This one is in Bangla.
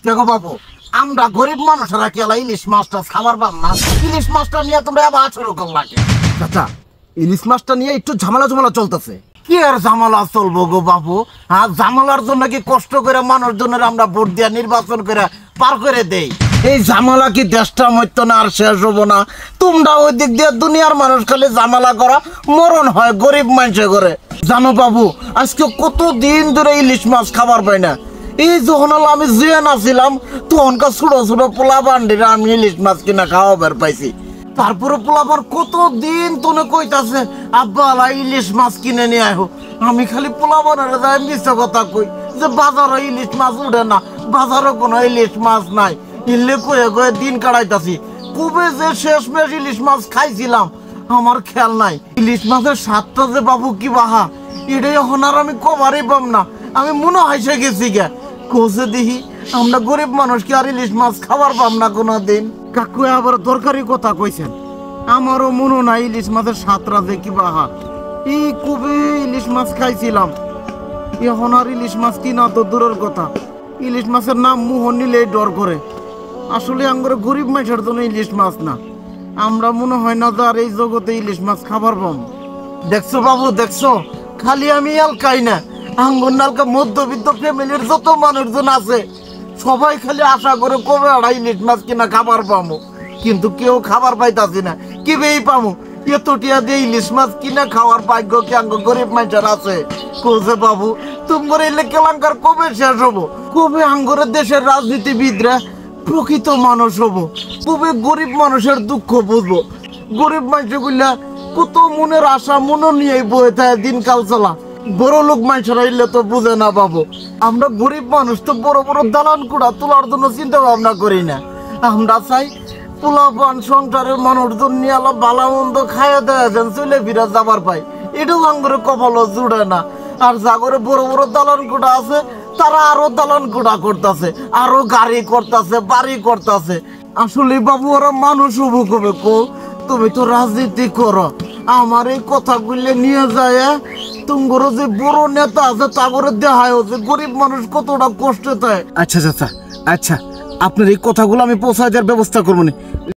দেখো বাবু, আমরা গরিব মানুষেরা কি ইলিশ মাছটা খাবার পাম না? ইলিশ মাছটা নিয়ে তোমরা আবার শুরু করলা? চাচা, ইলিশ মাছটা নিয়ে একটু ঝামেলা চলতেছে। কি আর ঝামেলা চলবো গো বাবু? হ্যাঁ, ঝামেলার জন্য কি কষ্ট করে মানুষজনের আমরা ভোট দিয়া নির্বাচন করে পার করে দেই? এই ঝামেলা কি দেশটা মরতো না আর শেষ হবো না? তোমরা ওই দিক দিয়ে দুনিয়ার মানুষ খালি ঝামেলা করা, মরণ হয় গরিব মানুষে করে। জানো বাবু, আজকে কত দিন ধরে ইলিশ মাছ খাবার পাই না। এই যখন আমি জুয়ে নাছিলাম তখনকার ছোট ছোট পোলা বান্ডিরা আমি ইলিশ মাছ কিনা খাওয়া বের পাইছি। তারপরে পোলাপার কত দিন তোনে কইতাছে আব্বা ইলিশ মাছ কিনে নিয়ে আয়। আমি খালি পোলাপানের যাই মিথ্যা কথা কই যে বাজারে ইলিশ মাছ উঠে না, বাজারে কোনো ইলিশ মাছ নাই। ইল্লে কয়ে কয়ে দিন কাটাইতাছি। কবে যে শেষমেশ ইলিশ মাছ খাইছিলাম আমার খেয়াল নাই। ইলিশ মাছের স্বাদটা যে বাবু কি বাহা, এটাই এখন আর আমি কবারই পাম না। আমি মনে হাসে গেছি গে কোসে দেখি আমরা গরিব মানুষ কি আর ইলিশ মাছ খাবার পাম না কোনো দিন। কাকু আবার দরকারি কথা কইছেন, আমারও মনে নাই ইলিশ মাছের স্বাদটা যে কি বাহা। এই কবে ইলিশ মাছ খাইছিলাম, এখন আর ইলিশ মাছ কিনা তো দূরের কথা। ইলিশ মাছের নাম মুহ নিলেই ডর করে। আসলে আমরা গরিব মানুষের জন্য ইলিশ মাছ না, আমরা মনে হয় না যে আর এই জগতে ইলিশ মাছ খাবার পাম। দেখছো বাবু, দেখছো খালি আমি এলকাই না, আঙ্গুর নালকা মধ্যবিত্ত ফ্যামিলির যত মানুষজন আছে সবাই খালি আশা করে কবে আর ইলিশ মাছ কিনা খাবার পামো, কিন্তু কেউ খাবার পাইতাছি না। কিবেই পামো? এতটিয়া দিয়ে ইলিশ মাছ কিনা খাওয়ার ভাগ্য কি আঙ্গ গরিব মানুষের আছে? কোসে বাবু, তোমার এলে কেলাঙ্কার কবে শেষ হবো? কবে আঙ্গরের দেশের রাজনীতিবিদরা প্রকৃত মানুষ হবো? কবে গরিব মানুষের দুঃখ বুঝবো? গরিব মানুষগুলা কত মনের আশা মনে নিয়ে বয়ে থাকে দিনকাল চলা। বড় লোক মানুষরা এলে তো বুঝে না বাবু। আমরা গরিব মানুষ তো বড় বড় দালান কুড়া তোলার জন্য চিন্তা ভাবনা করি না। আমরা চাই পোলাপান সংসারের মানুষজন নিয়ে আলো ভালো মন্দ খাইয়ে দেওয়া যেন চলে ফিরে যাবার পাই, এটাও আঙ্গুরে কপালও জুড়ে না। আর জাগরে বড় বড় দালান কুড়া আছে তারা আরো দালান কুড়া করতেছে, আরো গাড়ি করতেছে, বাড়ি করতেছে। আসলে বাবু ওরা মানুষ হবো কবে কো? তুমি তো রাজনীতি করো, আমার এই কথাগুলো নিয়ে যায় তোমার যে বড় নেতা আছে তাগরে দেখায় যে গরিব মানুষ কতটা কষ্টে থাকে। আচ্ছা চাচা, আচ্ছা আপনার এই কথাগুলো আমি পৌঁছায় দেওয়ার ব্যবস্থা করবো না।